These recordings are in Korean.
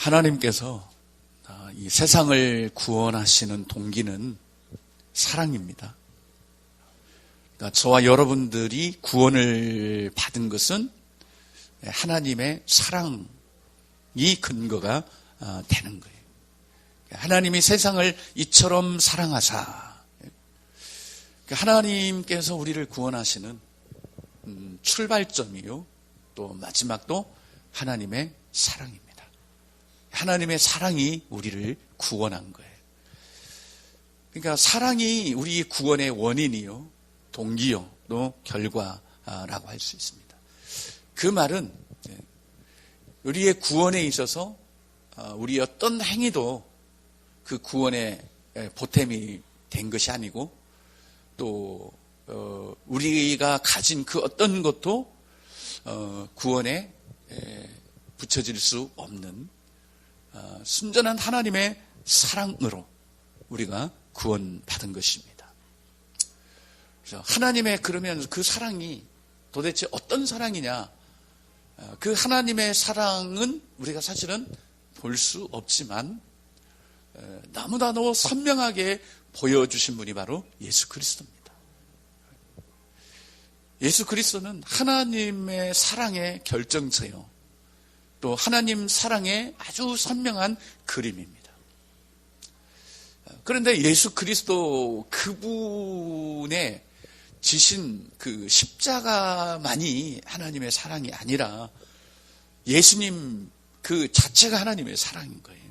하나님께서 이 세상을 구원하시는 동기는 사랑입니다. 그러니까 저와 여러분들이 구원을 받은 것은 하나님의 사랑이 근거가 되는 거예요. 하나님이 세상을 이처럼 사랑하사, 하나님께서 우리를 구원하시는 출발점이요, 또 마지막도 하나님의 사랑입니다. 하나님의 사랑이 우리를 구원한 거예요. 그러니까 사랑이 우리 구원의 원인이요, 동기요, 또 결과라고 할 수 있습니다. 그 말은 우리의 구원에 있어서 우리의 어떤 행위도 그 구원의 보탬이 된 것이 아니고, 또 우리가 가진 그 어떤 것도 구원에 붙여질 수 없는 순전한 하나님의 사랑으로 우리가 구원받은 것입니다. 그래서 하나님의 그러면 그 사랑이 도대체 어떤 사랑이냐? 그 하나님의 사랑은 우리가 사실은 볼 수 없지만 너무나도 선명하게 보여주신 분이 바로 예수 그리스도입니다. 예수 그리스도는 하나님의 사랑의 결정체요, 또 하나님 사랑의 아주 선명한 그림입니다. 그런데 예수 그리스도 그분의 지신 그 십자가만이 하나님의 사랑이 아니라 예수님 그 자체가 하나님의 사랑인 거예요.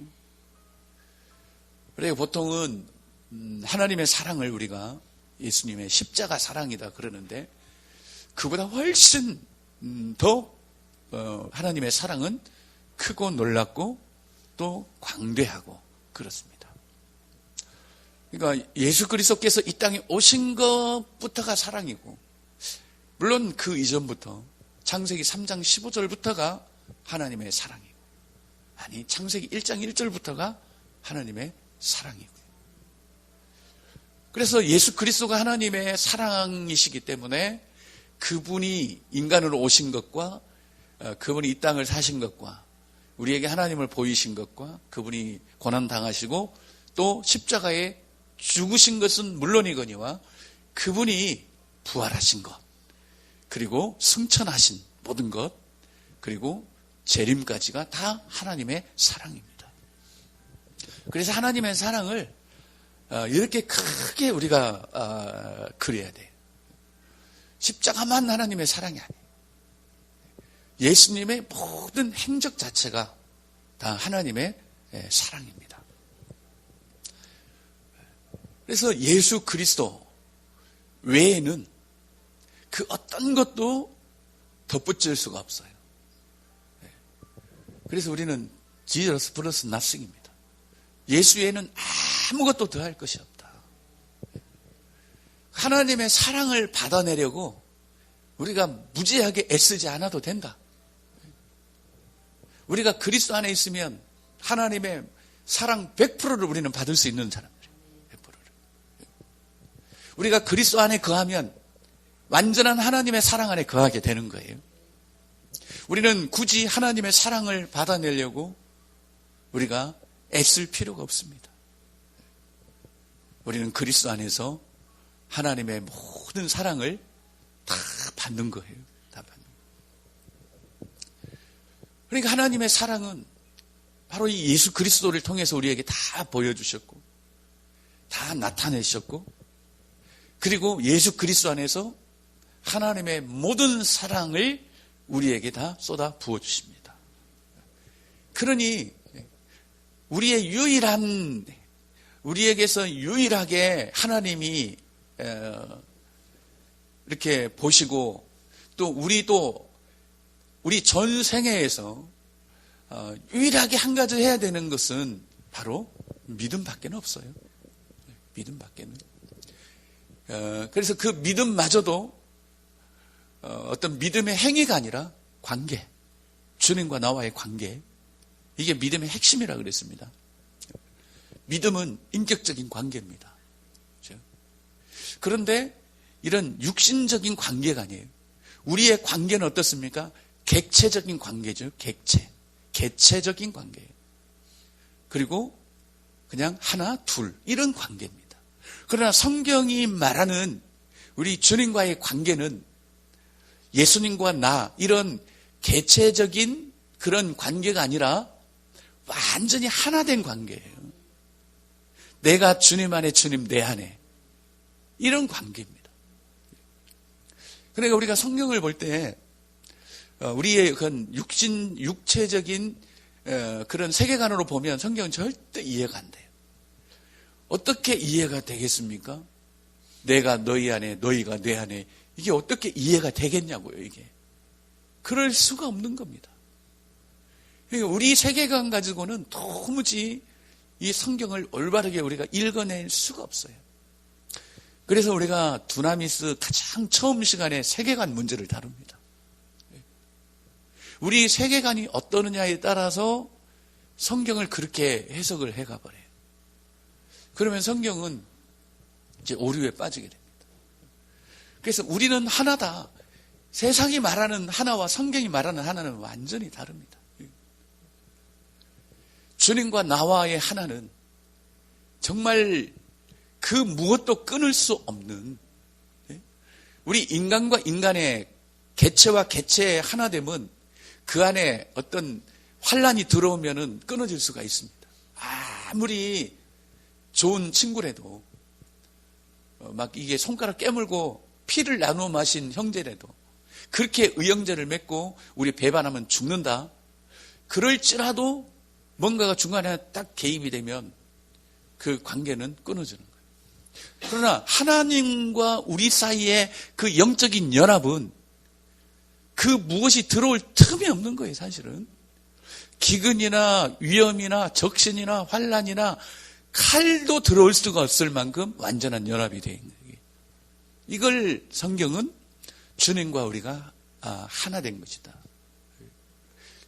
그래서 보통은 하나님의 사랑을 우리가 예수님의 십자가 사랑이다 그러는데, 그보다 훨씬 더 하나님의 사랑은 크고 놀랍고 또 광대하고 그렇습니다. 그러니까 예수 그리스도께서 이 땅에 오신 것부터가 사랑이고, 물론 그 이전부터 창세기 3장 15절부터가 하나님의 사랑이고, 아니 창세기 1장 1절부터가 하나님의 사랑이고요. 그래서 예수 그리스도가 하나님의 사랑이시기 때문에 그분이 인간으로 오신 것과 그분이 이 땅을 사신 것과 우리에게 하나님을 보이신 것과 그분이 고난당하시고 또 십자가에 죽으신 것은 물론이거니와 그분이 부활하신 것, 그리고 승천하신 모든 것, 그리고 재림까지가 다 하나님의 사랑입니다. 그래서 하나님의 사랑을 이렇게 크게 우리가 그려야 돼요. 십자가만 하나님의 사랑이 아니에요. 예수님의 모든 행적 자체가 다 하나님의 사랑입니다. 그래서 예수 그리스도 외에는 그 어떤 것도 덧붙일 수가 없어요. 그래서 우리는 Jesus plus nothing입니다. 예수 외에는 아무것도 더할 것이 없다. 하나님의 사랑을 받아내려고 우리가 무지하게 애쓰지 않아도 된다. 우리가 그리스도 안에 있으면 하나님의 사랑 100%를 우리는 받을 수 있는 사람들이에요. 100%를. 우리가 그리스도 안에 거하면 완전한 하나님의 사랑 안에 거하게 되는 거예요. 우리는 굳이 하나님의 사랑을 받아내려고 우리가 애쓸 필요가 없습니다. 우리는 그리스도 안에서 하나님의 모든 사랑을 다 받는 거예요. 다 받는 거예요. 그러니까 하나님의 사랑은 바로 이 예수 그리스도를 통해서 우리에게 다 보여주셨고 다 나타내셨고, 그리고 예수 그리스도 안에서 하나님의 모든 사랑을 우리에게 다 쏟아 부어주십니다. 그러니 우리에게서 유일하게 하나님이 이렇게 보시고, 또 우리 전 생애에서 유일하게 한 가지 해야 되는 것은 바로 믿음밖에 없어요. 믿음밖에는. 그래서 그 믿음마저도 어떤 믿음의 행위가 아니라 관계, 주님과 나와의 관계, 이게 믿음의 핵심이라 그랬습니다. 믿음은 인격적인 관계입니다. 그렇죠? 그런데 이런 육신적인 관계가 아니에요. 우리의 관계는 어떻습니까? 객체적인 관계죠. 개체적인 관계예요. 그리고 그냥 하나, 둘 이런 관계입니다. 그러나 성경이 말하는 우리 주님과의 관계는 예수님과 나 이런 개체적인 그런 관계가 아니라 완전히 하나 된 관계예요. 내가 주님 안에, 주님 내 안에 이런 관계입니다. 그러니까 우리가 성경을 볼 때 우리의 그런 육체적인 그런 세계관으로 보면 성경은 절대 이해가 안 돼요. 어떻게 이해가 되겠습니까? 내가 너희 안에, 너희가 내 안에, 이게 어떻게 이해가 되겠냐고요, 이게. 그럴 수가 없는 겁니다. 그러니까 우리 세계관 가지고는 도무지 이 성경을 올바르게 우리가 읽어낼 수가 없어요. 그래서 우리가 두나미스 가장 처음 시간에 세계관 문제를 다룹니다. 우리 세계관이 어떠느냐에 따라서 성경을 그렇게 해석을 해가 버려요. 그러면 성경은 이제 오류에 빠지게 됩니다. 그래서 우리는 하나다. 세상이 말하는 하나와 성경이 말하는 하나는 완전히 다릅니다. 주님과 나와의 하나는 정말 그 무엇도 끊을 수 없는, 우리 인간과 인간의 개체와 개체의 하나됨은 그 안에 어떤 환란이 들어오면은 끊어질 수가 있습니다. 아무리 좋은 친구라도, 막 이게 손가락 깨물고 피를 나누어 마신 형제라도, 그렇게 의형제를 맺고 우리 배반하면 죽는다. 그럴지라도 뭔가가 중간에 딱 개입이 되면 그 관계는 끊어지는 거예요. 그러나 하나님과 우리 사이의 그 영적인 연합은 그 무엇이 들어올 틈이 없는 거예요, 사실은. 기근이나 위험이나 적신이나 환란이나 칼도 들어올 수가 없을 만큼 완전한 연합이 되어 있는 거예요. 이걸 성경은 주님과 우리가 하나 된 것이다.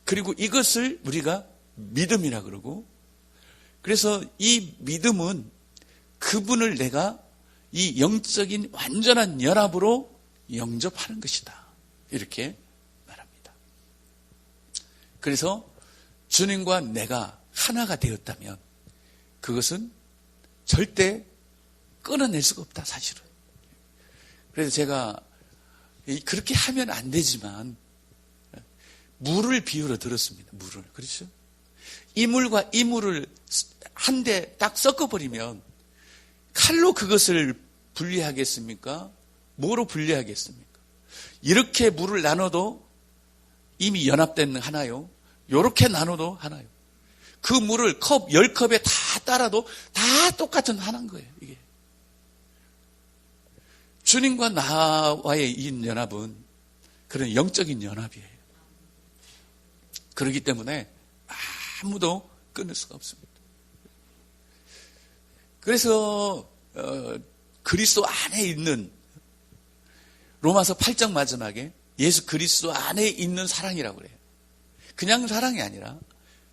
그리고 이것을 우리가 믿음이라 그러고, 그래서 이 믿음은 그분을 내가 이 영적인 완전한 연합으로 영접하는 것이다. 이렇게 말합니다. 그래서 주님과 내가 하나가 되었다면 그것은 절대 끊어낼 수가 없다, 사실은. 그래서 제가 그렇게 하면 안 되지만 물을 비유로 들었습니다. 물을. 그렇죠? 이물과 이물을 한 대 딱 섞어버리면 칼로 그것을 분리하겠습니까? 뭐로 분리하겠습니까? 이렇게 물을 나눠도 이미 연합된 하나요. 이렇게 나눠도 하나요. 그 물을 컵 10컵에 다 따라도 다 똑같은 하나인 거예요, 이게. 주님과 나와의 이 연합은 그런 영적인 연합이에요. 그렇기 때문에 아무도 끊을 수가 없습니다. 그래서 그리스도 안에 있는, 로마서 8장 마지막에 예수 그리스도 안에 있는 사랑이라고 그래요. 그냥 사랑이 아니라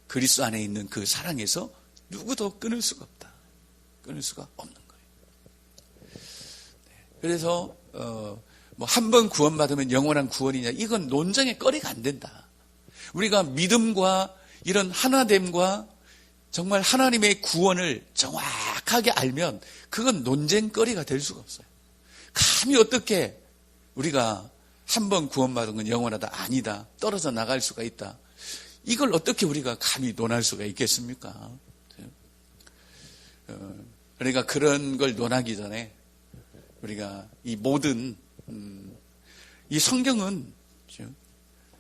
그리스도 안에 있는 그 사랑에서 누구도 끊을 수가 없다. 끊을 수가 없는 거예요. 그래서 뭐 한 번 구원받으면 영원한 구원이냐, 이건 논쟁의 거리가 안 된다. 우리가 믿음과 이런 하나됨과 정말 하나님의 구원을 정확하게 알면 그건 논쟁거리가 될 수가 없어요. 감히 어떻게 우리가 한 번 구원받은 건 영원하다, 아니다, 떨어져 나갈 수가 있다, 이걸 어떻게 우리가 감히 논할 수가 있겠습니까? 그러니까 그런 걸 논하기 전에 우리가 이 모든 이 성경은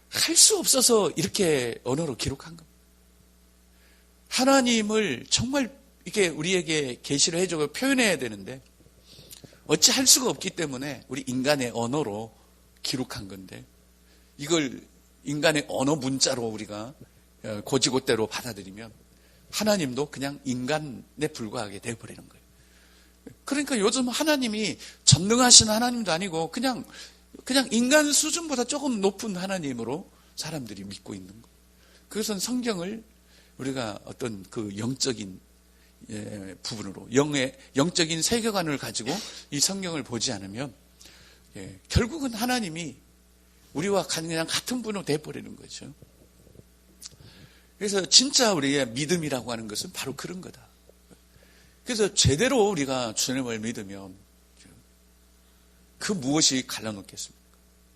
할 수 없어서 이렇게 언어로 기록한 겁니다. 하나님을 정말 이렇게 우리에게 계시를 해주고 표현해야 되는데 어찌 할 수가 없기 때문에 우리 인간의 언어로 기록한 건데, 이걸 인간의 언어 문자로 우리가 고지고대로 받아들이면 하나님도 그냥 인간에 불과하게 되어버리는 거예요. 그러니까 요즘 하나님이 전능하신 하나님도 아니고 그냥 인간 수준보다 조금 높은 하나님으로 사람들이 믿고 있는 거예요. 그것은 성경을 우리가 어떤 그 영적인 부분으로, 영적인 세계관을 가지고 이 성경을 보지 않으면 결국은 하나님이 우리와 그냥 같은 분으로 돼버리는 거죠. 그래서 진짜 우리의 믿음이라고 하는 것은 바로 그런 거다. 그래서 제대로 우리가 주님을 믿으면 그 무엇이 갈라놓겠습니까?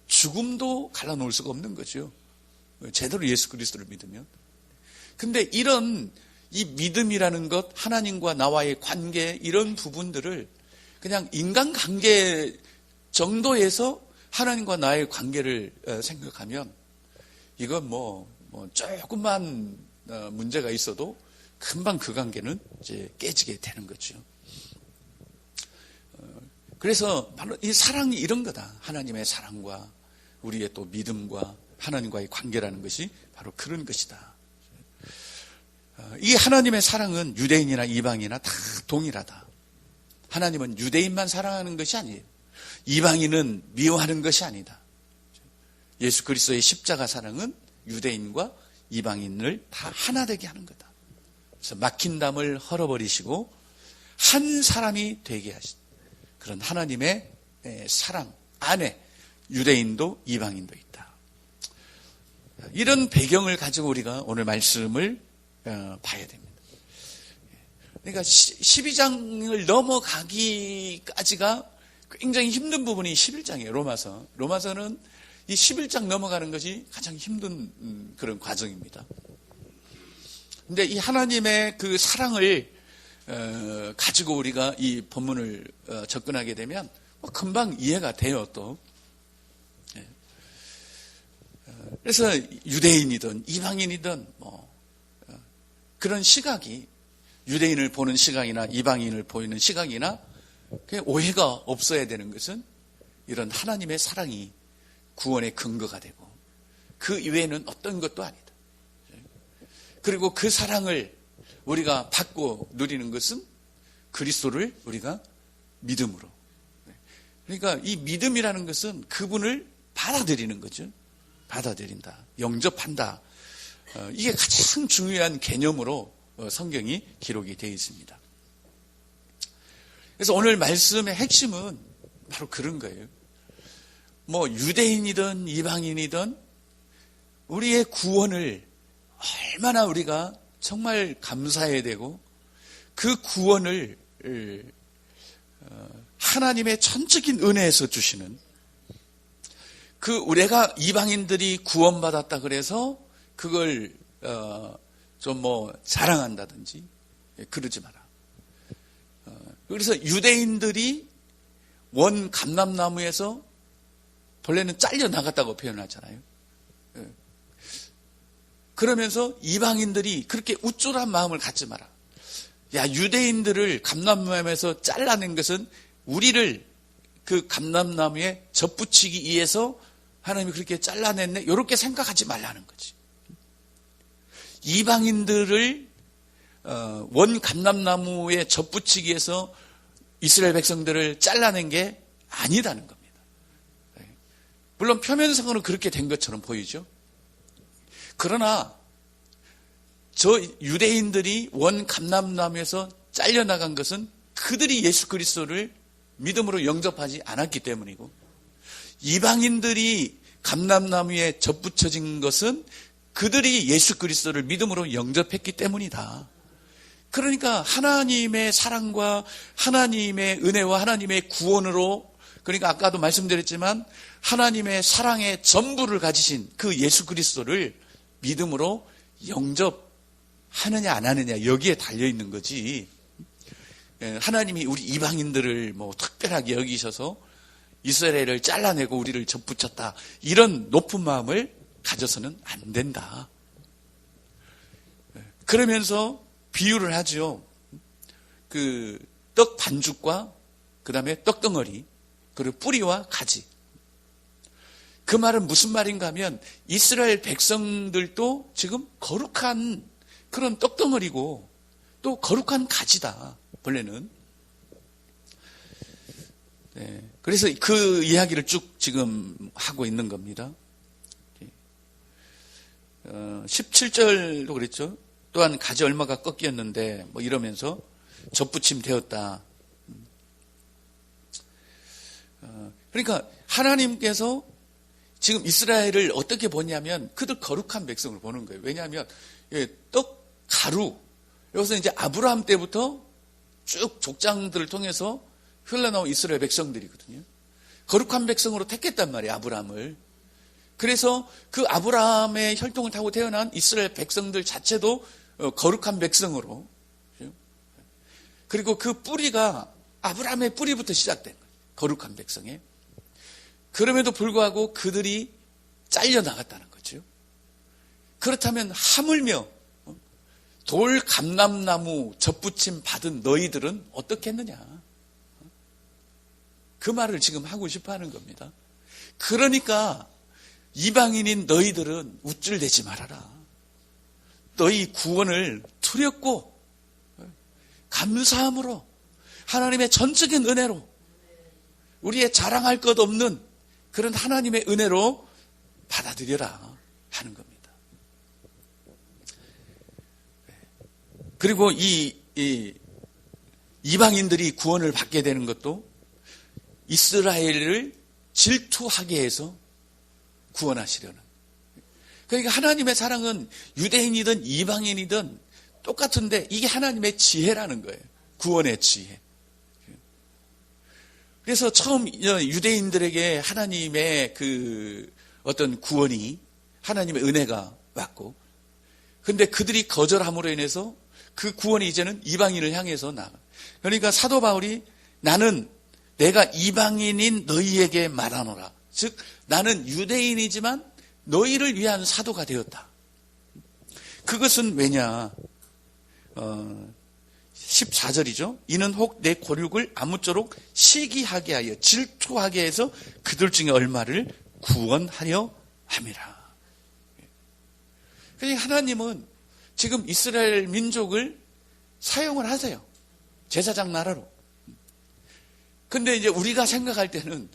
죽음도 갈라놓을 수가 없는 거죠. 제대로 예수 그리스도를 믿으면. 근데 이런 이 믿음이라는 것, 하나님과 나와의 관계, 이런 부분들을 그냥 인간관계 정도에서 하나님과 나의 관계를 생각하면 이건 조금만 문제가 있어도 금방 그 관계는 이제 깨지게 되는 거죠. 그래서 바로 이 사랑이 이런 거다. 하나님의 사랑과 우리의 또 믿음과 하나님과의 관계라는 것이 바로 그런 것이다. 이 하나님의 사랑은 유대인이나 이방인이나 다 동일하다. 하나님은 유대인만 사랑하는 것이 아니에요. 이방인은 미워하는 것이 아니다. 예수 그리스도의 십자가 사랑은 유대인과 이방인을 다 하나 되게 하는 거다. 그래서 막힌 담을 헐어버리시고 한 사람이 되게 하신 그런 하나님의 사랑 안에 유대인도 이방인도 있다. 이런 배경을 가지고 우리가 오늘 말씀을 봐야 됩니다. 그러니까 12장을 넘어가기까지가 굉장히 힘든 부분이 11장이에요. 로마서는 이 11장 넘어가는 것이 가장 힘든 그런 과정입니다. 근데 이 하나님의 그 사랑을 가지고 우리가 이 본문을 접근하게 되면 금방 이해가 돼요. 또 그래서 유대인이든 이방인이든 그런 시각이 유대인을 보는 시각이나 이방인을 보이는 시각이나 오해가 없어야 되는 것은 이런 하나님의 사랑이 구원의 근거가 되고 그 이외에는 어떤 것도 아니다. 그리고 그 사랑을 우리가 받고 누리는 것은 그리스도를 우리가 믿음으로. 그러니까 이 믿음이라는 것은 그분을 받아들이는 거죠. 받아들인다. 영접한다. 이게 가장 중요한 개념으로 성경이 기록이 되어 있습니다. 그래서 오늘 말씀의 핵심은 바로 그런 거예요. 유대인이든 이방인이든 우리의 구원을 얼마나 우리가 정말 감사해야 되고 그 구원을 하나님의 전적인 은혜에서 주시는 그 우리가 이방인들이 구원받았다 그래서 그걸 좀 자랑한다든지 그러지 마라. 그래서 유대인들이 원 감람나무에서 본래는 잘려 나갔다고 표현하잖아요. 그러면서 이방인들이 그렇게 우쭐한 마음을 갖지 마라. 야, 유대인들을 감람나무에서 잘라낸 것은 우리를 그 감람나무에 접붙이기 위해서 하나님이 그렇게 잘라냈네. 이렇게 생각하지 말라는 거지. 이방인들을 원 감람나무에 접붙이기 위해서 이스라엘 백성들을 잘라낸 게 아니다는 겁니다. 물론 표면상으로는 그렇게 된 것처럼 보이죠. 그러나 저 유대인들이 원 감람나무에서 잘려나간 것은 그들이 예수 그리스도를 믿음으로 영접하지 않았기 때문이고, 이방인들이 감람나무에 접붙여진 것은 그들이 예수 그리스도를 믿음으로 영접했기 때문이다. 그러니까 하나님의 사랑과 하나님의 은혜와 하나님의 구원으로, 그러니까 아까도 말씀드렸지만 하나님의 사랑의 전부를 가지신 그 예수 그리스도를 믿음으로 영접하느냐 안 하느냐 여기에 달려있는 거지. 하나님이 우리 이방인들을 특별하게 여기셔서 이스라엘을 잘라내고 우리를 접붙였다, 이런 높은 마음을 가져서는 안 된다. 그러면서 비유를 하죠. 그 떡 반죽과 그 다음에 떡덩어리, 그리고 뿌리와 가지. 그 말은 무슨 말인가 하면 이스라엘 백성들도 지금 거룩한 그런 떡덩어리고 또 거룩한 가지다, 본래는. 네, 그래서 그 이야기를 쭉 지금 하고 있는 겁니다. 17절도 그랬죠. 또한 가지 얼마가 꺾였는데 이러면서 접붙임 되었다. 그러니까 하나님께서 지금 이스라엘을 어떻게 보냐면 그들 거룩한 백성을 보는 거예요. 왜냐하면 떡 가루, 여기서 이제 아브라함 때부터 쭉 족장들을 통해서 흘러나온 이스라엘 백성들이거든요. 거룩한 백성으로 택했단 말이에요, 아브라함을. 그래서 그 아브라함의 혈통을 타고 태어난 이스라엘 백성들 자체도 거룩한 백성으로. 그리고 그 뿌리가 아브라함의 뿌리부터 시작된 거예요. 거룩한 백성에. 그럼에도 불구하고 그들이 잘려나갔다는 거죠. 그렇다면 하물며 돌 감람나무 젖붙임 받은 너희들은 어떻게 했느냐. 그 말을 지금 하고 싶어 하는 겁니다. 그러니까 이방인인 너희들은 우쭐대지 말아라. 너희 구원을 두렵고 감사함으로 하나님의 전적인 은혜로 우리의 자랑할 것 없는 그런 하나님의 은혜로 받아들여라 하는 겁니다. 그리고 이 이방인들이 구원을 받게 되는 것도 이스라엘을 질투하게 해서 구원하시려는. 그러니까 하나님의 사랑은 유대인이든 이방인이든 똑같은데 이게 하나님의 지혜라는 거예요. 구원의 지혜. 그래서 처음 유대인들에게 하나님의 그 어떤 구원이 하나님의 은혜가 왔고, 근데 그들이 거절함으로 인해서 그 구원이 이제는 이방인을 향해서 나가. 그러니까 사도 바울이 나는 내가 이방인인 너희에게 말하노라. 즉 나는 유대인이지만 너희를 위한 사도가 되었다. 그것은 왜냐? 14절이죠. 이는 혹 내 고륙을 아무쪼록 시기하게 하여 질투하게 해서 그들 중에 얼마를 구원하려 함이라. 그러니까 하나님은 지금 이스라엘 민족을 사용을 하세요. 제사장 나라로. 근데 이제 우리가 생각할 때는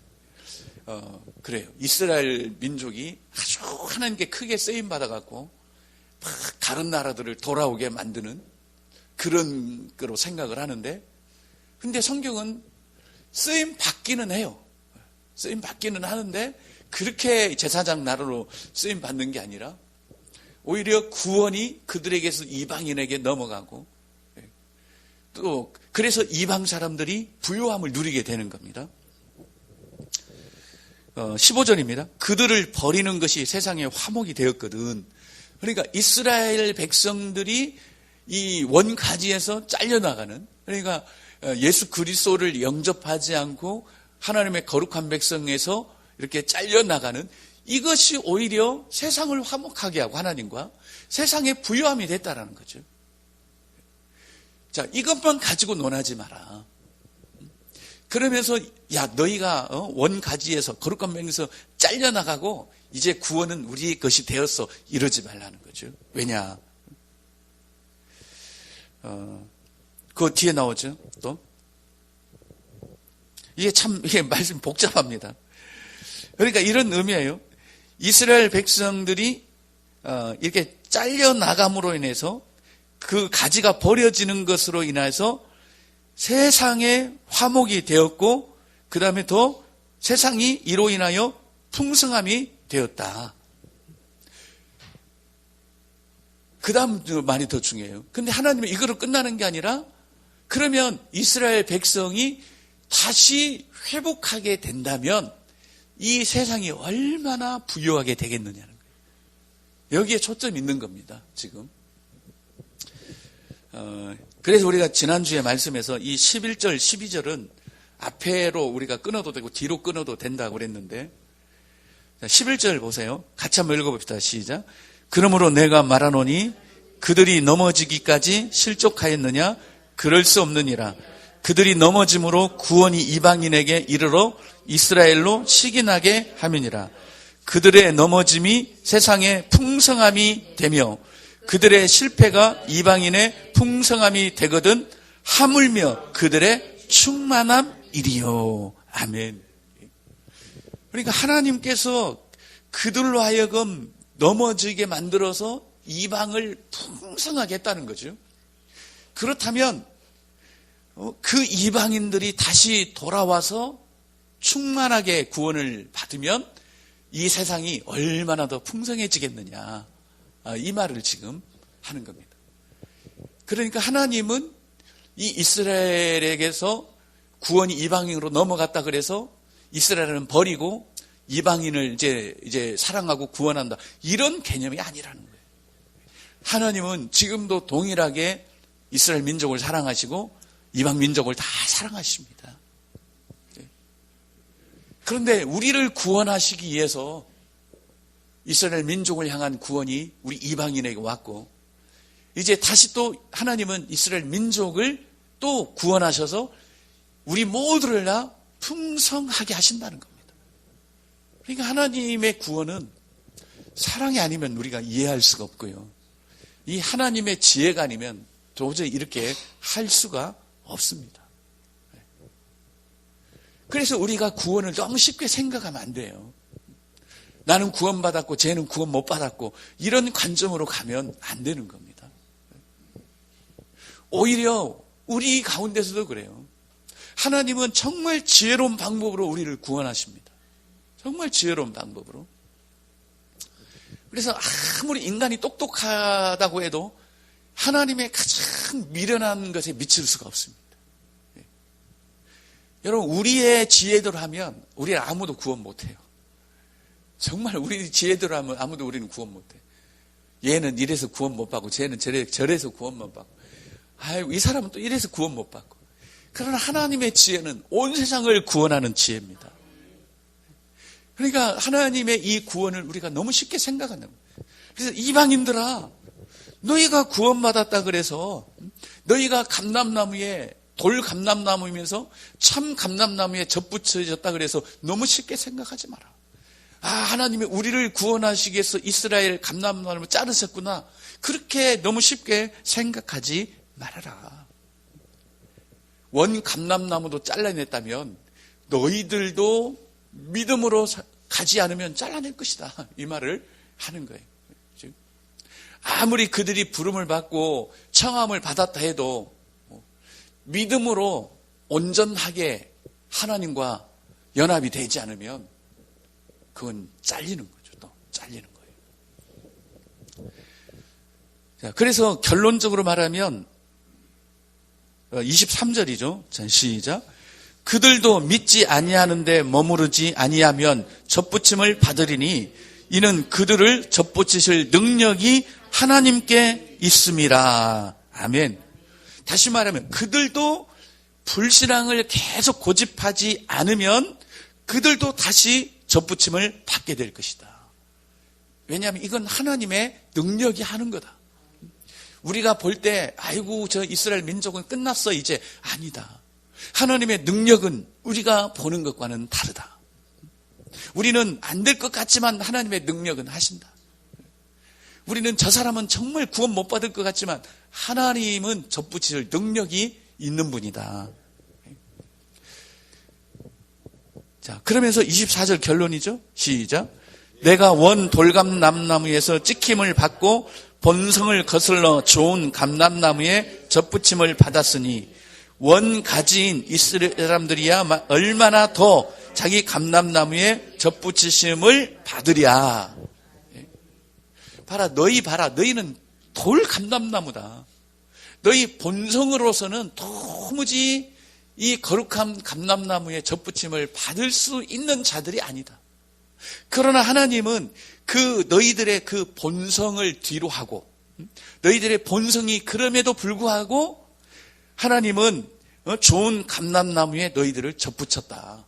그래요. 이스라엘 민족이 아주 하나님께 크게 쓰임 받아갖고 막 다른 나라들을 돌아오게 만드는 그런 거로 생각을 하는데, 근데 성경은 쓰임 받기는 해요. 쓰임 받기는 하는데 그렇게 제사장 나라로 쓰임 받는 게 아니라 오히려 구원이 그들에게서 이방인에게 넘어가고, 또 그래서 이방 사람들이 부요함을 누리게 되는 겁니다. 15절입니다. 그들을 버리는 것이 세상의 화목이 되었거든. 그러니까 이스라엘 백성들이 이 원가지에서 잘려나가는, 그러니까 예수 그리스도를 영접하지 않고 하나님의 거룩한 백성에서 이렇게 잘려나가는 이것이 오히려 세상을 화목하게 하고 하나님과 세상의 부요함이 됐다라는 거죠. 자, 이것만 가지고 논하지 마라. 그러면서 야 너희가 원가지에서 거룩한 백성에서 잘려나가고 이제 구원은 우리 것이 되었어 이러지 말라는 거죠. 왜냐? 그 뒤에 나오죠. 또 이게 말씀 복잡합니다. 그러니까 이런 의미예요. 이스라엘 백성들이 이렇게 잘려나감으로 인해서 그 가지가 버려지는 것으로 인해서 세상의 화목이 되었고, 그 다음에 더 세상이 이로 인하여 풍성함이 되었다. 그 다음 말이 더 중요해요. 근데 하나님은 이거로 끝나는 게 아니라, 그러면 이스라엘 백성이 다시 회복하게 된다면 이 세상이 얼마나 부유하게 되겠느냐는 거예요. 여기에 초점이 있는 겁니다, 지금. 그래서 우리가 지난주에 말씀에서 이 11절, 12절은 앞에로 우리가 끊어도 되고 뒤로 끊어도 된다고 그랬는데, 11절 보세요. 같이 한번 읽어봅시다. 시작. 그러므로 내가 말하노니 그들이 넘어지기까지 실족하였느냐? 그럴 수 없느니라. 그들이 넘어짐으로 구원이 이방인에게 이르러 이스라엘로 시기나게 함이니라. 그들의 넘어짐이 세상의 풍성함이 되며 그들의 실패가 이방인의 풍성함이 되거든 하물며 그들의 충만함이리요. 아멘. 그러니까 하나님께서 그들로 하여금 넘어지게 만들어서 이방을 풍성하게 했다는 거죠. 그렇다면 그 이방인들이 다시 돌아와서 충만하게 구원을 받으면 이 세상이 얼마나 더 풍성해지겠느냐, 이 말을 지금 하는 겁니다. 그러니까 하나님은 이 이스라엘에게서 구원이 이방인으로 넘어갔다 그래서 이스라엘은 버리고 이방인을 이제 사랑하고 구원한다. 이런 개념이 아니라는 거예요. 하나님은 지금도 동일하게 이스라엘 민족을 사랑하시고 이방 민족을 다 사랑하십니다. 그런데 우리를 구원하시기 위해서 이스라엘 민족을 향한 구원이 우리 이방인에게 왔고, 이제 다시 또 하나님은 이스라엘 민족을 또 구원하셔서 우리 모두를 다 풍성하게 하신다는 겁니다. 그러니까 하나님의 구원은 사랑이 아니면 우리가 이해할 수가 없고요. 이 하나님의 지혜가 아니면 도저히 이렇게 할 수가 없습니다. 그래서 우리가 구원을 너무 쉽게 생각하면 안 돼요. 나는 구원받았고 쟤는 구원 못 받았고 이런 관점으로 가면 안 되는 겁니다. 오히려 우리 가운데서도 그래요. 하나님은 정말 지혜로운 방법으로 우리를 구원하십니다. 정말 지혜로운 방법으로. 그래서 아무리 인간이 똑똑하다고 해도 하나님의 가장 미련한 것에 미칠 수가 없습니다. 여러분, 우리의 지혜대로 하면 우리는 아무도 구원 못해요. 정말 우리 지혜대로 하면 아무도 우리는 구원 못해요. 얘는 이래서 구원 못 받고 쟤는 저래서 구원 못 받고, 아이고 이 사람은 또 이래서 구원 못 받고. 그러나 하나님의 지혜는 온 세상을 구원하는 지혜입니다. 그러니까 하나님의 이 구원을 우리가 너무 쉽게 생각하는 거예요. 그래서 이방인들아, 너희가 구원받았다 그래서 너희가 감람나무에 돌 감람나무이면서 참 감람나무에 접붙여졌다 그래서 너무 쉽게 생각하지 마라. 아, 하나님이 우리를 구원하시기 위해서 이스라엘 감람나무를 자르셨구나. 그렇게 너무 쉽게 생각하지 말아라. 원 감람나무도 잘라냈다면 너희들도 믿음으로 가지 않으면 잘라낼 것이다. 이 말을 하는 거예요. 아무리 그들이 부름을 받고 청함을 받았다 해도 믿음으로 온전하게 하나님과 연합이 되지 않으면 그건 잘리는 거죠. 또 잘리는 거예요. 자, 그래서 결론적으로 말하면 23절이죠. 자, 시작. 그들도 믿지 아니하는데 머무르지 아니하면 접붙임을 받으리니 이는 그들을 접붙이실 능력이 하나님께 있음이라. 아멘. 다시 말하면 그들도 불신앙을 계속 고집하지 않으면 그들도 다시 접붙임을 받게 될 것이다. 왜냐하면 이건 하나님의 능력이 하는 거다. 우리가 볼 때 아이고 저 이스라엘 민족은 끝났어 이제, 아니다. 하나님의 능력은 우리가 보는 것과는 다르다. 우리는 안 될 것 같지만 하나님의 능력은 하신다. 우리는 저 사람은 정말 구원 못 받을 것 같지만 하나님은 접붙일 능력이 있는 분이다. 자, 그러면서 24절 결론이죠. 시작. 내가 원 돌감람나무에서 찍힘을 받고 본성을 거슬러 좋은 감람나무에 접붙임을 받았으니 원 가지인 이스라엘 사람들이야 얼마나 더 자기 감람나무에 접붙이심을 받으랴. 봐라, 너희는 돌 감람나무다. 너희 본성으로서는 도무지 이 거룩한 감람나무에 접붙임을 받을 수 있는 자들이 아니다. 그러나 하나님은 그 너희들의 그 본성을 뒤로 하고, 너희들의 본성이 그럼에도 불구하고 하나님은 좋은 감람나무에 너희들을 접붙였다.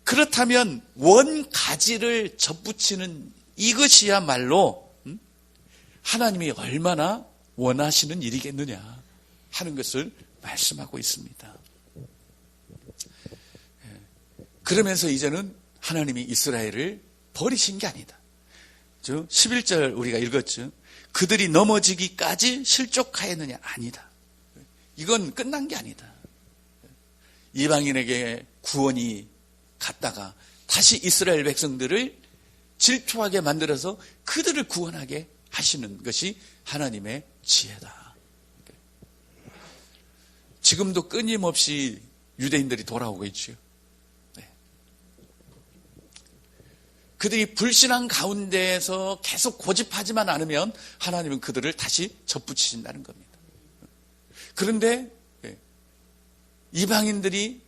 그렇다면 원 가지를 접붙이는 이것이야말로 하나님이 얼마나 원하시는 일이겠느냐 하는 것을 말씀하고 있습니다. 그러면서 이제는 하나님이 이스라엘을 버리신 게 아니다. 11절 우리가 읽었죠. 그들이 넘어지기까지 실족하였느냐? 아니다. 이건 끝난 게 아니다. 이방인에게 구원이 갔다가 다시 이스라엘 백성들을 질투하게 만들어서 그들을 구원하게 하시는 것이 하나님의 지혜다. 지금도 끊임없이 유대인들이 돌아오고 있죠. 네. 그들이 불신앙 가운데에서 계속 고집하지만 않으면 하나님은 그들을 다시 접붙이신다는 겁니다. 그런데 이방인들이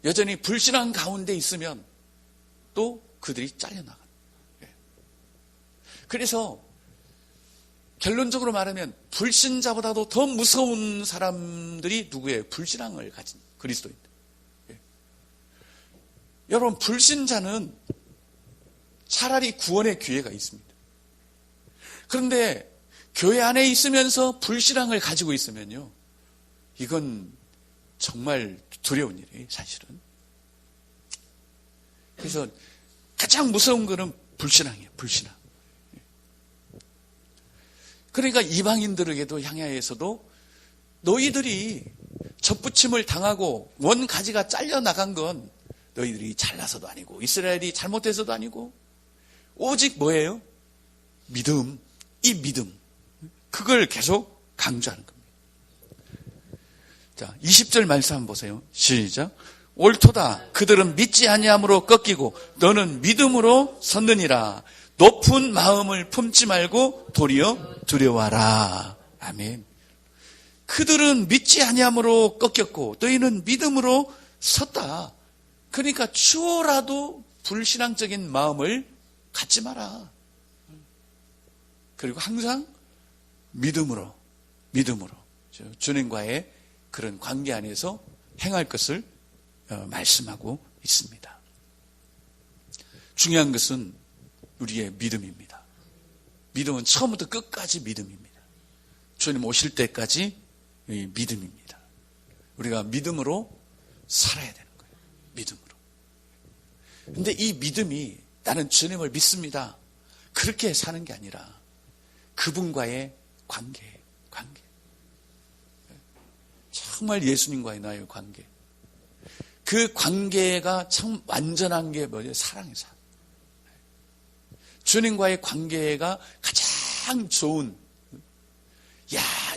여전히 불신앙 가운데 있으면 또 그들이 잘려나가요. 그래서 결론적으로 말하면 불신자보다도 더 무서운 사람들이 누구예요? 불신앙을 가진 그리스도인들. 여러분, 불신자는 차라리 구원의 기회가 있습니다. 그런데 교회 안에 있으면서 불신앙을 가지고 있으면요, 이건 정말 두려운 일이에요, 사실은. 그래서 가장 무서운 거는 불신앙이에요, 불신앙. 그러니까 이방인들에게도 향하여서도 너희들이 접붙임을 당하고 원가지가 잘려나간 건 너희들이 잘나서도 아니고 이스라엘이 잘못해서도 아니고 오직 뭐예요? 믿음, 이 믿음, 그걸 계속 강조하는 겁니다. 자, 20절 말씀 한번 보세요. 시작. 옳도다. 그들은 믿지 아니함으로 꺾이고 너는 믿음으로 섰느니라. 높은 마음을 품지 말고 도리어 두려워하라. 아멘. 그들은 믿지 아니함으로 꺾였고 너희는 믿음으로 섰다. 그러니까 추호라도 불신앙적인 마음을 갖지 마라. 그리고 항상 믿음으로 주님과의 그런 관계 안에서 행할 것을 말씀하고 있습니다. 중요한 것은 우리의 믿음입니다. 믿음은 처음부터 끝까지 믿음입니다. 주님 오실 때까지 믿음입니다. 우리가 믿음으로 살아야 되는 거예요. 믿음으로. 근데 이 믿음이 나는 주님을 믿습니다, 그렇게 사는 게 아니라 그분과의 관계. 정말 예수님과의 나의 관계. 그 관계가 참 완전한 게 뭐죠? 사랑이에요, 사랑. 주님과의 관계가 가장 좋은,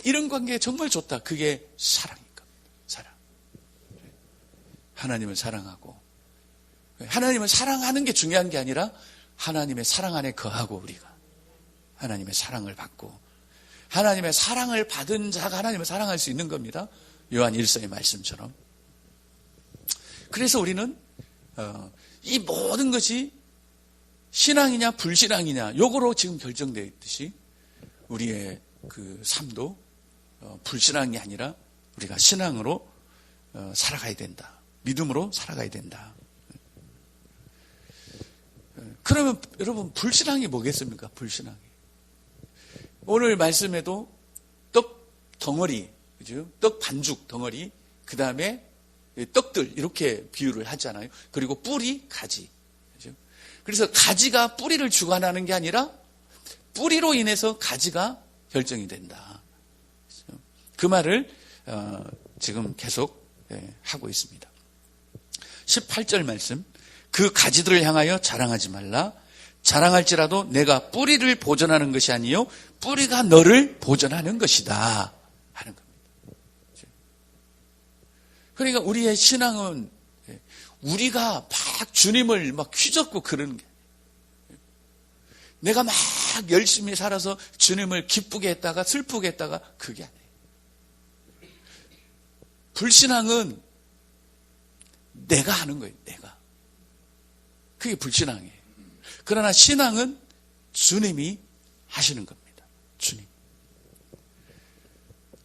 이런 관계 정말 좋다. 그게 사랑인 겁니다. 사랑. 하나님을 사랑하고, 하나님을 사랑하는 게 중요한 게 아니라 하나님의 사랑 안에 거하고 우리가 하나님의 사랑을 받고 하나님의 사랑을 받은 자가 하나님을 사랑할 수 있는 겁니다. 요한 1서의 말씀처럼. 그래서 우리는 이 모든 것이 신앙이냐 불신앙이냐 요거로 지금 결정되어 있듯이 우리의 그 삶도 불신앙이 아니라 우리가 신앙으로 살아가야 된다. 믿음으로 살아가야 된다. 그러면 여러분, 불신앙이 뭐겠습니까? 불신앙이. 오늘 말씀에도 떡 덩어리, 그죠? 떡 반죽 덩어리, 그 다음에 떡들 이렇게 비유를 하잖아요. 그리고 뿌리, 가지. 그죠? 그래서 가지가 뿌리를 주관하는 게 아니라 뿌리로 인해서 가지가 결정이 된다. 그 말을 지금 계속 하고 있습니다. 18절 말씀. 그 가지들을 향하여 자랑하지 말라. 자랑할지라도 내가 뿌리를 보존하는 것이 아니요 뿌리가 너를 보존하는 것이다 하는 겁니다. 그러니까 우리의 신앙은 우리가 막 주님을 막 휘젓고 그러는 게, 내가 막 열심히 살아서 주님을 기쁘게 했다가 슬프게 했다가 그게 아니에요. 불신앙은 내가 하는 거예요. 내가. 그게 불신앙이에요. 그러나 신앙은 주님이 하시는 겁니다. 주님.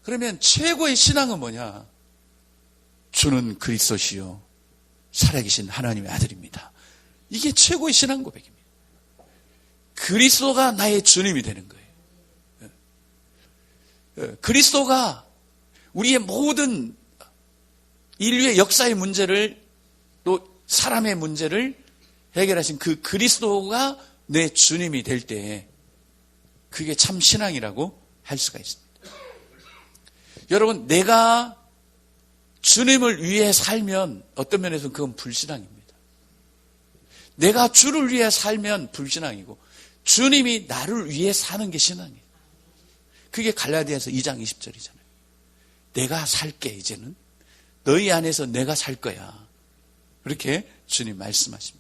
그러면 최고의 신앙은 뭐냐? 주는 그리스도시요 살아계신 하나님의 아들입니다. 이게 최고의 신앙 고백입니다. 그리스도가 나의 주님이 되는 거예요. 그리스도가 우리의 모든 인류의 역사의 문제를, 또 사람의 문제를 해결하신 그 그리스도가 내 주님이 될 때 그게 참 신앙이라고 할 수가 있습니다. 여러분, 내가 주님을 위해 살면 어떤 면에서는 그건 불신앙입니다. 내가 주를 위해 살면 불신앙이고 주님이 나를 위해 사는 게 신앙이에요. 그게 갈라디아서 2장 20절이잖아요. 내가 살게, 이제는 너희 안에서 내가 살 거야. 그렇게 주님 말씀하십니다.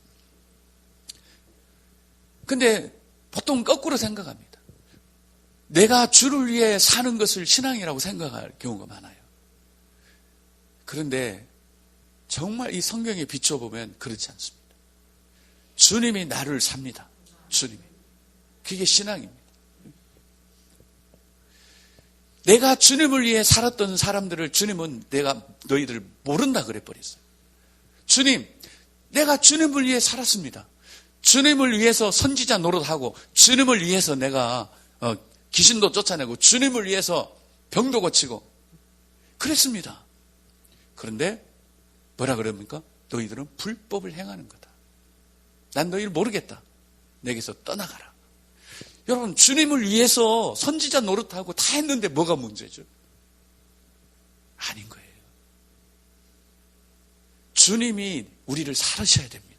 근데 보통 거꾸로 생각합니다. 내가 주를 위해 사는 것을 신앙이라고 생각할 경우가 많아요. 그런데 정말 이 성경에 비춰보면 그렇지 않습니다. 주님이 나를 삽니다. 주님이. 그게 신앙입니다. 내가 주님을 위해 살았던 사람들을 주님은 내가 너희들 모른다 그래버렸어요. 주님, 내가 주님을 위해 살았습니다. 주님을 위해서 선지자 노릇하고 주님을 위해서 내가 귀신도 쫓아내고 주님을 위해서 병도 고치고 그랬습니다. 그런데 뭐라 그럽니까? 너희들은 불법을 행하는 거다. 난 너희를 모르겠다. 내게서 떠나가라. 여러분, 주님을 위해서 선지자 노릇하고 다 했는데 뭐가 문제죠? 아닌 거예요. 주님이 우리를 살으셔야 됩니다.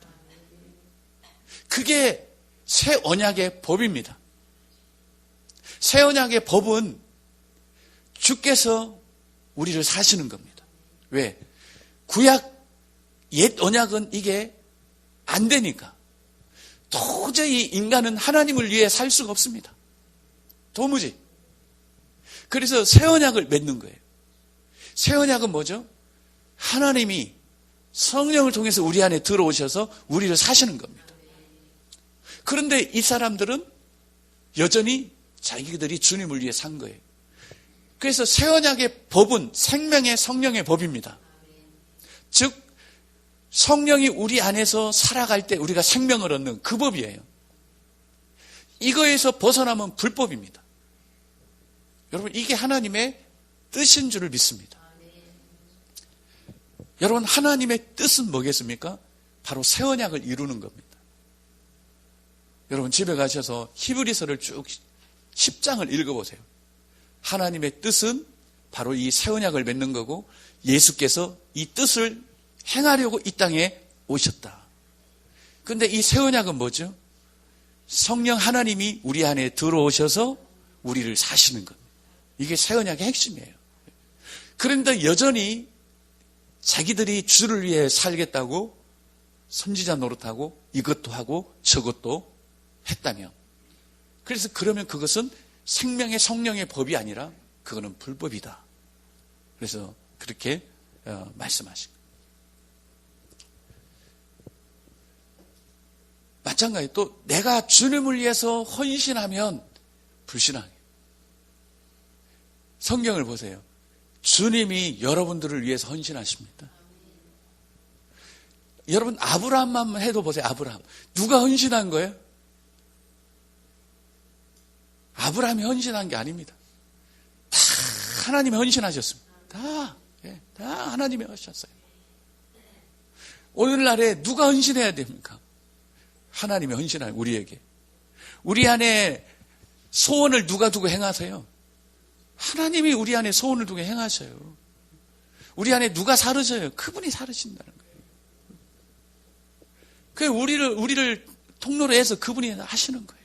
그게 새 언약의 법입니다. 새 언약의 법은 주께서 우리를 사시는 겁니다. 왜? 구약 옛 언약은 이게 안 되니까. 도저히 인간은 하나님을 위해 살 수가 없습니다. 도무지. 그래서 새 언약을 맺는 거예요. 새 언약은 뭐죠? 하나님이 성령을 통해서 우리 안에 들어오셔서 우리를 사시는 겁니다. 그런데 이 사람들은 여전히 자기들이 주님을 위해 산 거예요. 그래서 새 언약의 법은 생명의 성령의 법입니다. 즉 성령이 우리 안에서 살아갈 때 우리가 생명을 얻는 그 법이에요. 이거에서 벗어나면 불법입니다. 여러분, 이게 하나님의 뜻인 줄을 믿습니다. 여러분, 하나님의 뜻은 뭐겠습니까? 바로 새 언약을 이루는 겁니다. 여러분, 집에 가셔서 히브리서를 쭉 10장을 읽어보세요. 하나님의 뜻은 바로 이 새 언약을 맺는 거고 예수께서 이 뜻을 행하려고 이 땅에 오셨다. 그런데 이 새 언약은 뭐죠? 성령 하나님이 우리 안에 들어오셔서 우리를 사시는 것. 이게 새 언약의 핵심이에요. 그런데 여전히 자기들이 주를 위해 살겠다고 선지자 노릇하고 이것도 하고 저것도 했다며. 그래서 그러면 그것은 생명의 성령의 법이 아니라 그거는 불법이다. 그래서 그렇게 말씀하신 거예요. 마찬가지 또 내가 주님을 위해서 헌신하면 불신앙이에요. 성경을 보세요. 주님이 여러분들을 위해서 헌신하십니다. 여러분 아브라함만 해도 보세요. 아브라함. 누가 헌신한 거예요? 아브라함이 헌신한 게 아닙니다. 다 하나님이 헌신하셨습니다. 다 하나님이 하셨어요. 오늘날에 누가 헌신해야 됩니까? 하나님이 헌신하는 우리에게. 우리 안에 소원을 누가 두고 행하세요? 하나님이 우리 안에 소원을 두고 행하셔요. 우리 안에 누가 사르셔요? 그분이 사르신다는 거예요. 그 우리를 통로로 해서 그분이 하시는 거예요.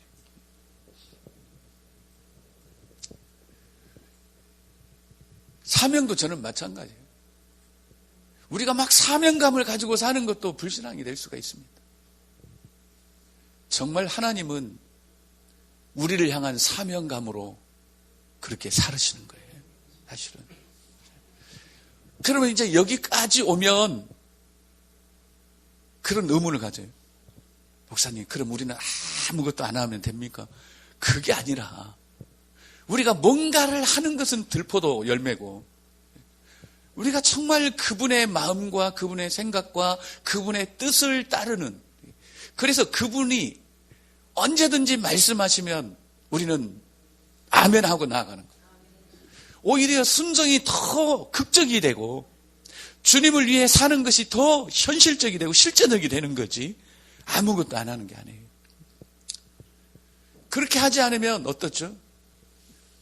사명도 저는 마찬가지예요. 우리가 막 사명감을 가지고 사는 것도 불신앙이 될 수가 있습니다. 정말 하나님은 우리를 향한 사명감으로 그렇게 살으시는 거예요. 사실은. 그러면 이제 여기까지 오면 그런 의문을 가져요. 목사님, 그럼 우리는 아무것도 안 하면 됩니까? 그게 아니라 우리가 뭔가를 하는 것은 들포도 열매고 우리가 정말 그분의 마음과 그분의 생각과 그분의 뜻을 따르는, 그래서 그분이 언제든지 말씀하시면 우리는 아멘 하고 나아가는 거예요. 오히려 순종이 더 극적이 되고 주님을 위해 사는 것이 더 현실적이 되고 실제적이 되는 거지 아무것도 안 하는 게 아니에요. 그렇게 하지 않으면 어떻죠?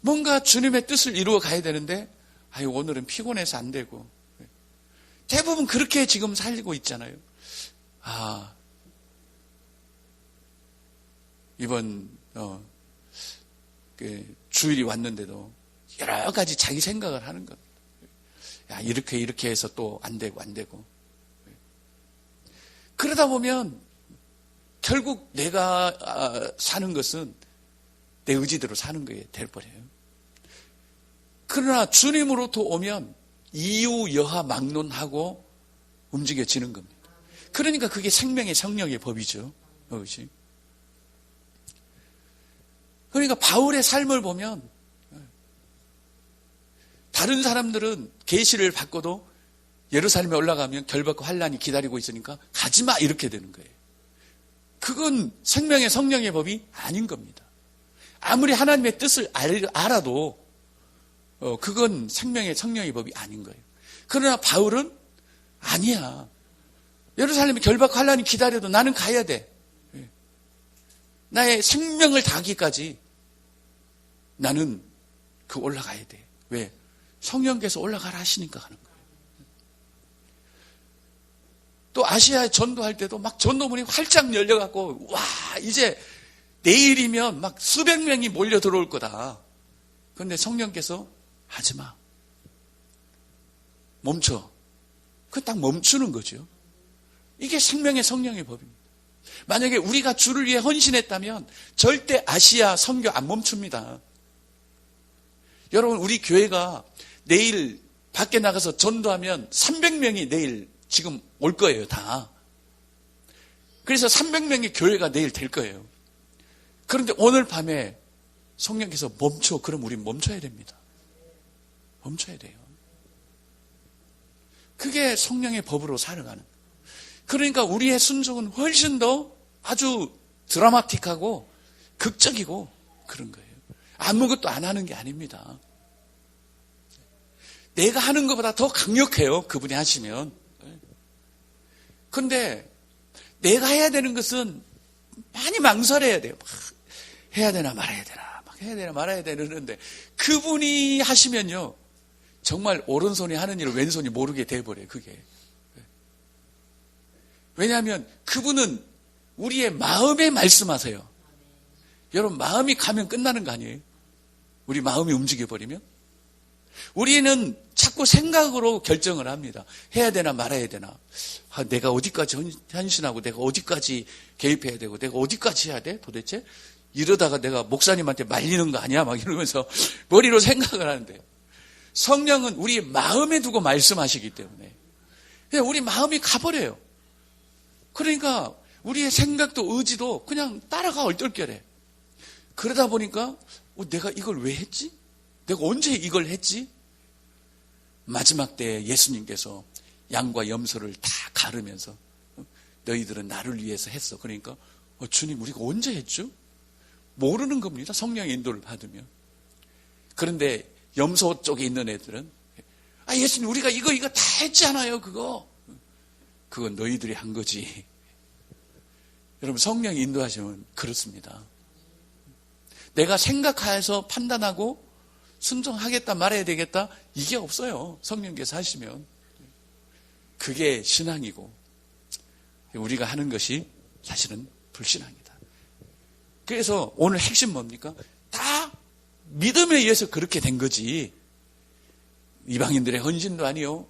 뭔가 주님의 뜻을 이루어 가야 되는데 오늘은 피곤해서 안 되고, 대부분 그렇게 지금 살고 있잖아요. 이번 주일이 왔는데도 여러 가지 자기 생각을 하는 겁니다. 이렇게 해서 또 안 되고. 그러다 보면 결국 내가 사는 것은 내 의지대로 사는 거에 돼버려요. 그러나 주님으로부터 오면 이유, 여하, 막론하고 움직여지는 겁니다. 그러니까 그게 생명의 성령의 법이죠. 그것이. 그러니까 바울의 삶을 보면 다른 사람들은 계시를 받고도 예루살렘에 올라가면 결박과 환란이 기다리고 있으니까 가지마 이렇게 되는 거예요. 그건 생명의 성령의 법이 아닌 겁니다. 아무리 하나님의 뜻을 알아도 그건 생명의 성령의 법이 아닌 거예요. 그러나 바울은 아니야. 예루살렘에 결박과 환란이 기다려도 나는 가야 돼. 나의 생명을 다하기까지 나는 올라가야 돼. 왜? 성령께서 올라가라 하시니까 가는 거예요. 또 아시아에 전도할 때도 막 전도문이 활짝 열려갖고 와 이제 내일이면 막 수백 명이 몰려 들어올 거다. 그런데 성령께서 하지마. 멈춰. 그 딱 멈추는 거죠. 이게 생명의 성령의 법입니다. 만약에 우리가 주를 위해 헌신했다면 절대 아시아 선교 안 멈춥니다. 여러분 우리 교회가 내일 밖에 나가서 전도하면 300명이 내일 지금 올 거예요 다. 그래서 300명의 교회가 내일 될 거예요. 그런데 오늘 밤에 성령께서 멈춰. 그럼 우린 멈춰야 됩니다. 멈춰야 돼요. 그게 성령의 법으로 살아가는. 그러니까 우리의 순종은 훨씬 더 아주 드라마틱하고 극적이고 그런 거예요. 아무것도 안 하는 게 아닙니다. 내가 하는 것보다 더 강력해요. 그분이 하시면. 그런데 내가 해야 되는 것은 많이 망설여야 돼요. 막 해야 되나 말아야 되나 막 해야 되나 말아야 되는데 그분이 하시면요. 정말 오른손이 하는 일을 왼손이 모르게 돼버려요. 그게. 왜냐하면 그분은 우리의 마음에 말씀하세요. 여러분 마음이 가면 끝나는 거 아니에요? 우리 마음이 움직여버리면? 우리는 자꾸 생각으로 결정을 합니다. 해야 되나 말아야 되나. 내가 어디까지 헌신하고 내가 어디까지 개입해야 되고 내가 어디까지 해야 돼 도대체? 이러다가 내가 목사님한테 말리는 거 아니야? 막 이러면서 머리로 생각을 하는데 성령은 우리 마음에 두고 말씀하시기 때문에 그냥 우리 마음이 가버려요. 그러니까 우리의 생각도 의지도 그냥 따라가 얼떨결에. 그러다 보니까 내가 이걸 왜 했지? 내가 언제 이걸 했지? 마지막 때에 예수님께서 양과 염소를 다 가르면서 너희들은 나를 위해서 했어. 그러니까 주님 우리가 언제 했죠? 모르는 겁니다. 성령의 인도를 받으면. 그런데 염소 쪽에 있는 애들은 예수님 우리가 이거 다 했지 않아요? 그건 너희들이 한 거지. 여러분 성령이 인도하시면 그렇습니다. 내가 생각해서 판단하고 순종하겠다 말아야 되겠다 이게 없어요. 성령께서 하시면. 그게 신앙이고 우리가 하는 것이 사실은 불신앙이다. 그래서 오늘 핵심 뭡니까? 다 믿음에 의해서 그렇게 된 거지 이방인들의 헌신도 아니요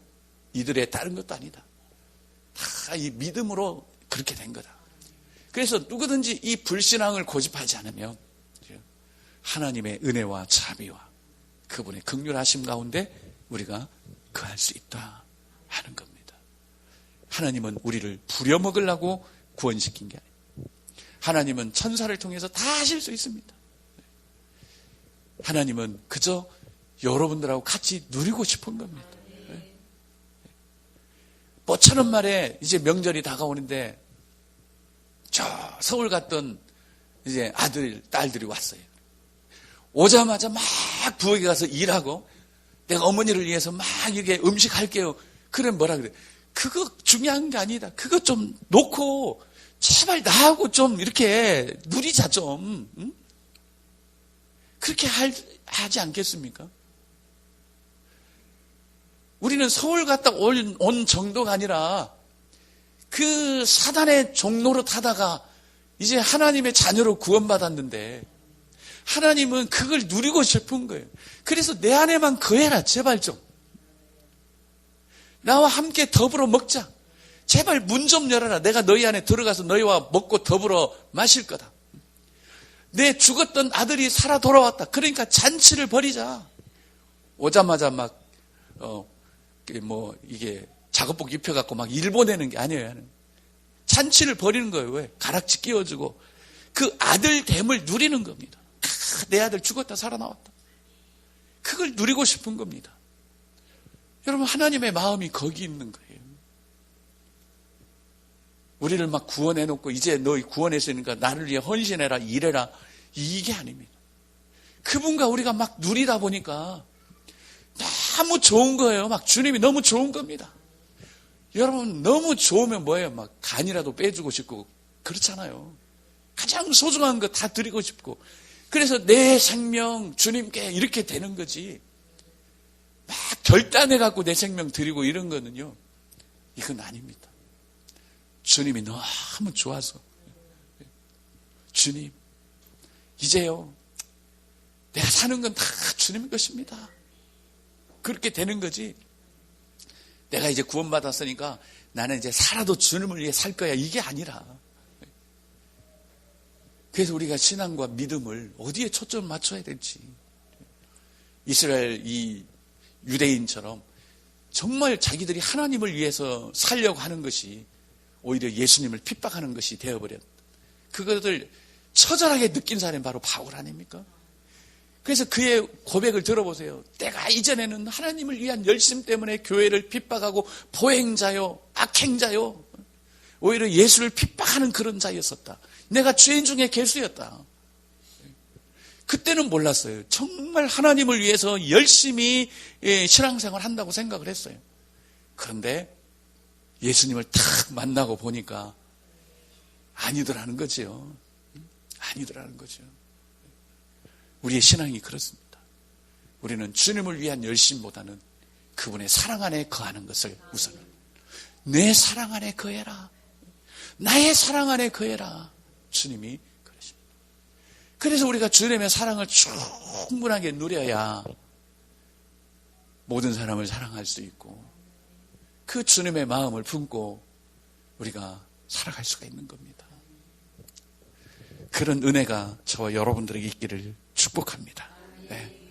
이들의 다른 것도 아니다. 다 이 믿음으로 그렇게 된 거다. 그래서 누구든지 이 불신앙을 고집하지 않으면 하나님의 은혜와 자비와 그분의 긍휼하심 가운데 우리가 거할 수 있다 하는 겁니다. 하나님은 우리를 부려먹으려고 구원시킨 게 아니에요. 하나님은 천사를 통해서 다 하실 수 있습니다. 하나님은 그저 여러분들하고 같이 누리고 싶은 겁니다. 뽀처럼 말에 이제 명절이 다가오는데 저 서울 갔던 이제 아들, 딸들이 왔어요. 오자마자 막 부엌에 가서 일하고 내가 어머니를 위해서 막 이렇게 음식 할게요. 그래 뭐라 그래. 그거 중요한 게 아니다. 그거 좀 놓고 제발 나하고 좀 이렇게 누리자 좀. 응? 그렇게 하지 않겠습니까? 우리는 서울 갔다 온 정도가 아니라 그 사단의 종로로 타다가 이제 하나님의 자녀로 구원받았는데 하나님은 그걸 누리고 싶은 거예요. 그래서 내 안에만 거해라 제발 좀. 나와 함께 더불어 먹자. 제발 문 좀 열어라. 내가 너희 안에 들어가서 너희와 먹고 더불어 마실 거다. 내 죽었던 아들이 살아 돌아왔다. 그러니까 잔치를 벌이자. 오자마자 이게 작업복 입혀갖고 막 일 보내는 게 아니에요. 잔치를 벌이는 거예요. 왜? 가락지 끼워주고 그 아들됨을 누리는 겁니다. 내 아들 죽었다 살아나왔다. 그걸 누리고 싶은 겁니다. 여러분, 하나님의 마음이 거기 있는 거예요. 우리를 막 구원해놓고 이제 너희 구원했으니까 나를 위해 헌신해라, 일해라, 이게 아닙니다. 그분과 우리가 막 누리다 보니까 너무 좋은 거예요. 막 주님이 너무 좋은 겁니다. 여러분, 너무 좋으면 뭐예요? 막 간이라도 빼주고 싶고 그렇잖아요. 가장 소중한 거 다 드리고 싶고, 그래서 내 생명 주님께 이렇게 되는 거지. 막 결단해갖고 내 생명 드리고 이런 거는요, 이건 아닙니다. 주님이 너무 좋아서, 주님, 이제요, 내가 사는 건 다 주님 것입니다. 그렇게 되는 거지. 내가 이제 구원받았으니까 나는 이제 살아도 주님을 위해 살 거야, 이게 아니라. 그래서 우리가 신앙과 믿음을 어디에 초점을 맞춰야 될지. 이스라엘 이 유대인처럼 정말 자기들이 하나님을 위해서 살려고 하는 것이 오히려 예수님을 핍박하는 것이 되어버렸다. 그것을 처절하게 느낀 사람이 바로 바울 아닙니까? 그래서 그의 고백을 들어보세요. 내가 이전에는 하나님을 위한 열심 때문에 교회를 핍박하고 보행자요, 악행자요, 오히려 예수를 핍박하는 그런 자였었다. 내가 죄인 중에 괴수였다. 그때는 몰랐어요. 정말 하나님을 위해서 열심히 신앙생활을 한다고 생각을 했어요. 그런데 예수님을 탁 만나고 보니까 아니더라는 거죠. 아니더라는 거죠. 우리의 신앙이 그렇습니다. 우리는 주님을 위한 열심보다는 그분의 사랑 안에 거하는 것을 우선, 내 사랑 안에 거해라, 나의 사랑 안에 거해라, 주님이 그러십니다. 그래서 우리가 주님의 사랑을 충분하게 누려야 모든 사람을 사랑할 수 있고 그 주님의 마음을 품고 우리가 살아갈 수가 있는 겁니다. 그런 은혜가 저와 여러분들에게 있기를 축복합니다. 네.